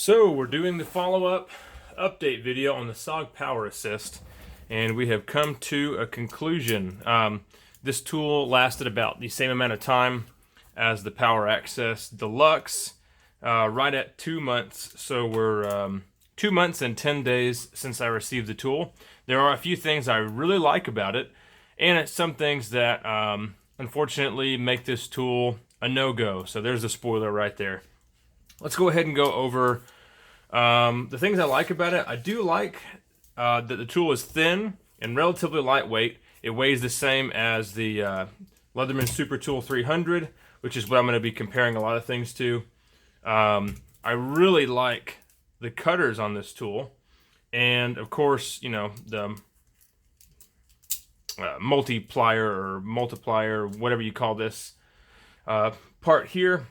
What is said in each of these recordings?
So we're doing the follow-up update video on the SOG PowerAssist, and we have come to a conclusion. This tool lasted about the same amount of time as the PowerAssist Deluxe, right at 2 months. So we're 2 months and 10 days since I received the tool. There are a few things I really like about it, and it's some things that unfortunately make this tool a no-go. So there's a spoiler right there. Let's go ahead and go over the things I like about it. I do like that the tool is thin and relatively lightweight. It weighs the same as the Leatherman Supertool 300, which is what I'm going to be comparing a lot of things to. I really like the cutters on this tool, and of course, you know, the multiplier or multiplier, whatever you call this part here,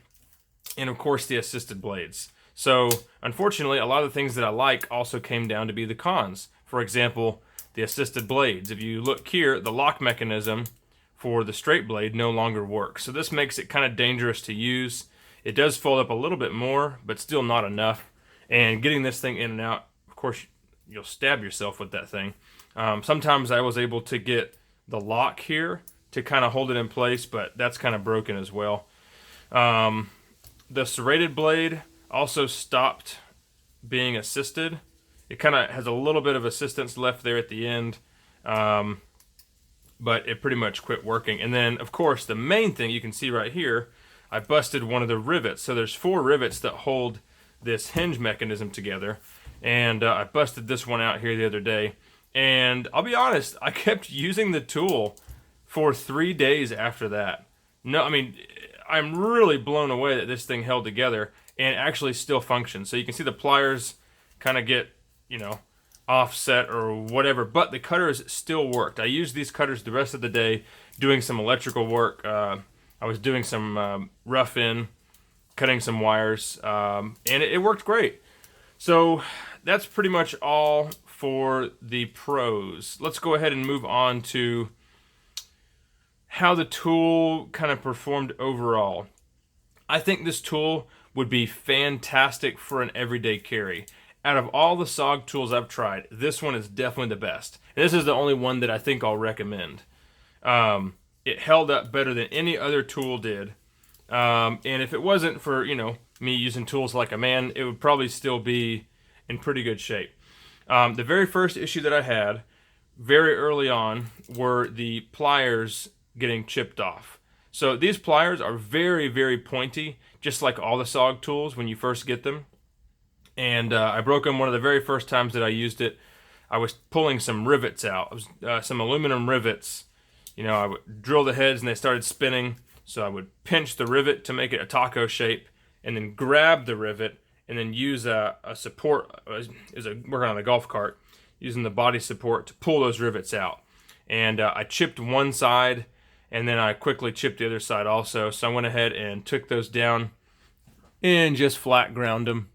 and of course the assisted blades. So unfortunately, a lot of the things that I like also came down to be the cons. For example, the assisted blades. If you look here, the lock mechanism for the straight blade no longer works. So this makes it kind of dangerous to use. It does fold up a little bit more, but still not enough. And getting this thing in and out, of course, you'll stab yourself with that thing. Sometimes I was able to get the lock here to kind of hold it in place, but that's kind of broken as well. The serrated blade also stopped being assisted. It kind of has a little bit of assistance left there at the end, but it pretty much quit working. And then, of course, the main thing you can see right here, I busted one of the rivets. So there's 4 rivets that hold this hinge mechanism together, and I busted this one out here the other day. And I'll be honest, I kept using the tool for 3 days after that. No, I mean, I'm really blown away that this thing held together and actually still functions. So you can see the pliers kind of get, you know, offset or whatever, but the cutters still worked. I used these cutters the rest of the day doing some electrical work. I was doing some rough in, cutting some wires, and it worked great. So that's pretty much all for the pros. Let's go ahead and move on to how the tool kind of performed overall. I think this tool would be fantastic for an everyday carry. Out of all the SOG tools I've tried, this one is definitely the best. And this is the only one that I think I'll recommend. It held up better than any other tool did. And if it wasn't for, you know, me using tools like a man, it would probably still be in pretty good shape. The very first issue that I had very early on were the pliers getting chipped off. So these pliers are very, very pointy, just like all the SOG tools when you first get them. And I broke them one of the very first times that I used it. I was pulling some rivets out, some aluminum rivets. You know, I would drill the heads and they started spinning. So I would pinch the rivet to make it a taco shape, and then grab the rivet and then use a support, working on a golf cart, using the body support to pull those rivets out. And I chipped one side, and then I quickly chipped the other side also. So I went ahead and took those down and just flat ground them,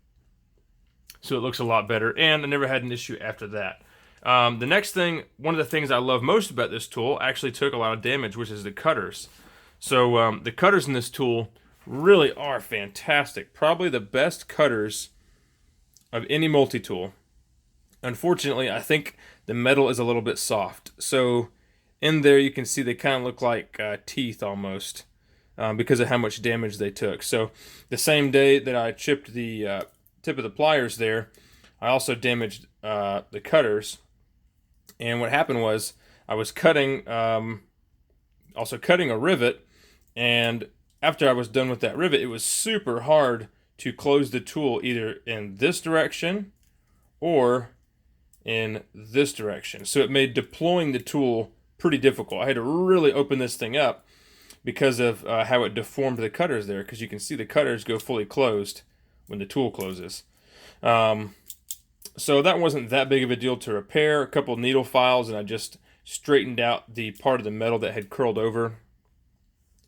so it looks a lot better. And I never had an issue after that. The next thing, one of the things I love most about this tool, actually took a lot of damage, which is the cutters. So the cutters in this tool really are fantastic. Probably the best cutters of any multi-tool. Unfortunately, I think the metal is a little bit soft. So in there you can see they kind of look like teeth almost, because of how much damage they took. So the same day that I chipped the tip of the pliers there, I also damaged the cutters. And what happened was I was cutting, also cutting a rivet, and after I was done with that rivet, it was super hard to close the tool either in this direction or in this direction. So it made deploying the tool pretty difficult. I had to really open this thing up because of how it deformed the cutters there, because you can see the cutters go fully closed when the tool closes. So that wasn't that big of a deal to repair. A couple of needle files, and I just straightened out the part of the metal that had curled over,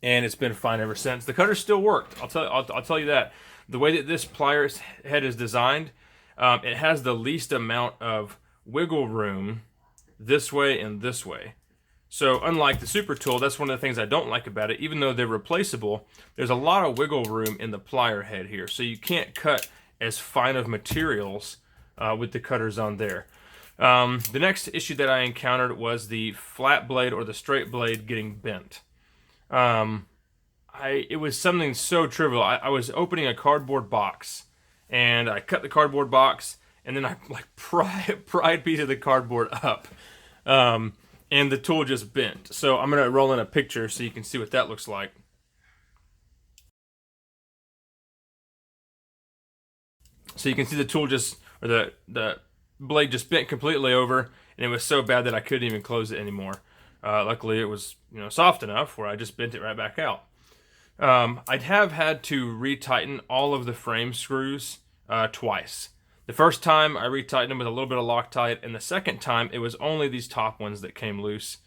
and it's been fine ever since. The cutters still worked. I'll tell you that. The way that this pliers head is designed, it has the least amount of wiggle room this way and this way. So unlike the Supertool, that's one of the things I don't like about it. Even though they're replaceable, there's a lot of wiggle room in the plier head here. So you can't cut as fine of materials with the cutters on there. The next issue that I encountered was the flat blade or the straight blade getting bent. It was something so trivial. I was opening a cardboard box, and I cut the cardboard box, and then I like pried a piece of the cardboard up, and the tool just bent. So I'm gonna roll in a picture so you can see what that looks like. So you can see the tool just, or the blade just bent completely over, and it was so bad that I couldn't even close it anymore. Luckily, it was soft enough where I just bent it right back out. I'd have had to retighten all of the frame screws twice. The first time I retightened them with a little bit of Loctite, and the second time it was only these top ones that came loose.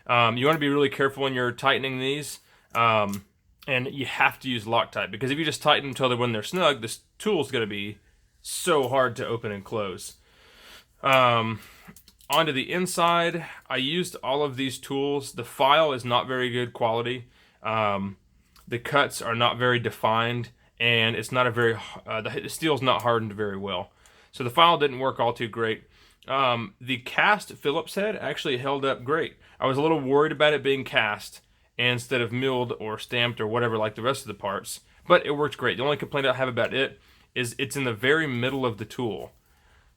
You want to be really careful when you're tightening these, and you have to use Loctite, because if you just tighten them until when they're snug, this tool's going to be so hard to open and close. Onto the inside, I used all of these tools. The file is not very good quality. The cuts are not very defined, and it's not a very the steel's not hardened very well. So the file didn't work all too great. The cast Phillips head actually held up great. I was a little worried about it being cast instead of milled or stamped or whatever like the rest of the parts, but it worked great. The only complaint I have about it is it's in the very middle of the tool.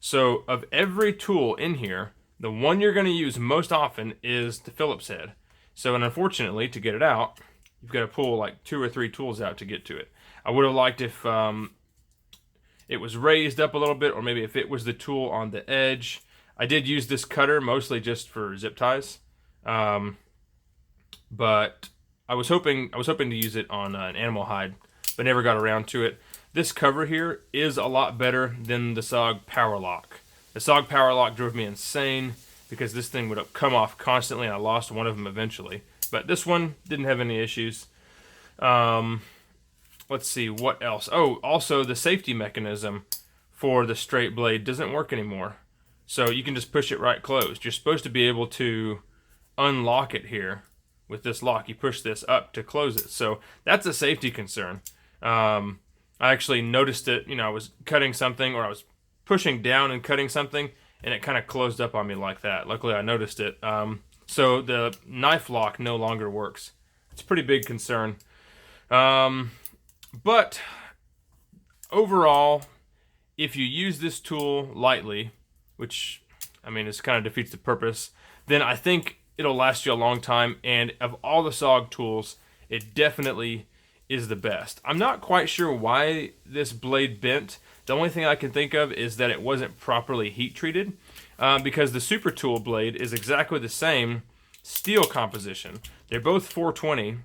So of every tool in here, the one you're going to use most often is the Phillips head. So, and unfortunately, to get it out, you've got to pull like 2 or 3 tools out to get to it. I would have liked if it was raised up a little bit, or maybe if it was the tool on the edge. I did use this cutter mostly just for zip ties, but I was hoping to use it on an animal hide, but never got around to it. This cover here is a lot better than the SOG Power Lock. The SOG Power Lock drove me insane because this thing would come off constantly, and I lost one of them eventually. But this one didn't have any issues. Let's see, what else? Oh, also the safety mechanism for the straight blade doesn't work anymore. So you can just push it right closed. You're supposed to be able to unlock it here with this lock. You push this up to close it. So that's a safety concern. I actually noticed it, I was cutting something, or I was pushing down and cutting something, and it kind of closed up on me like that. Luckily, I noticed it. So the knife lock no longer works. It's a pretty big concern. But overall, if you use this tool lightly, which, this kind of defeats the purpose, then I think it'll last you a long time. And of all the SOG tools, it definitely is the best. I'm not quite sure why this blade bent. The only thing I can think of is that it wasn't properly heat treated, because the Supertool blade is exactly the same steel composition. They're both 420,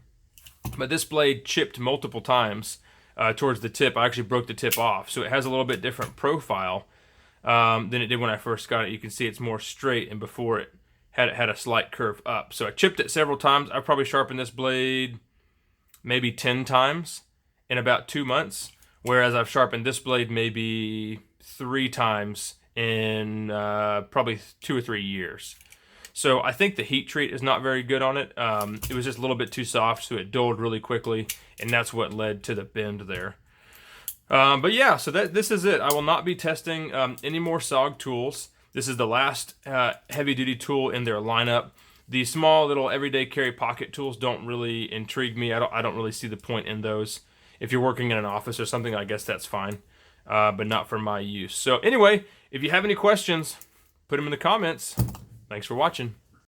but this blade chipped multiple times towards the tip. I actually broke the tip off, so it has a little bit different profile than it did when I first got it. You can see it's more straight, and before it had a slight curve up. So I chipped it several times. I've probably sharpened this blade maybe 10 times in about 2 months, whereas I've sharpened this blade maybe 3 times in probably 2 or 3 years. So I think the heat treat is not very good on it. It was just a little bit too soft, so it dulled really quickly, and that's what led to the bend there. But yeah, so this is it. I will not be testing any more SOG tools. This is the last heavy-duty tool in their lineup. The small little everyday carry pocket tools don't really intrigue me. I don't really see the point in those. If you're working in an office or something, I guess that's fine, but not for my use. So anyway, if you have any questions, put them in the comments. Thanks for watching.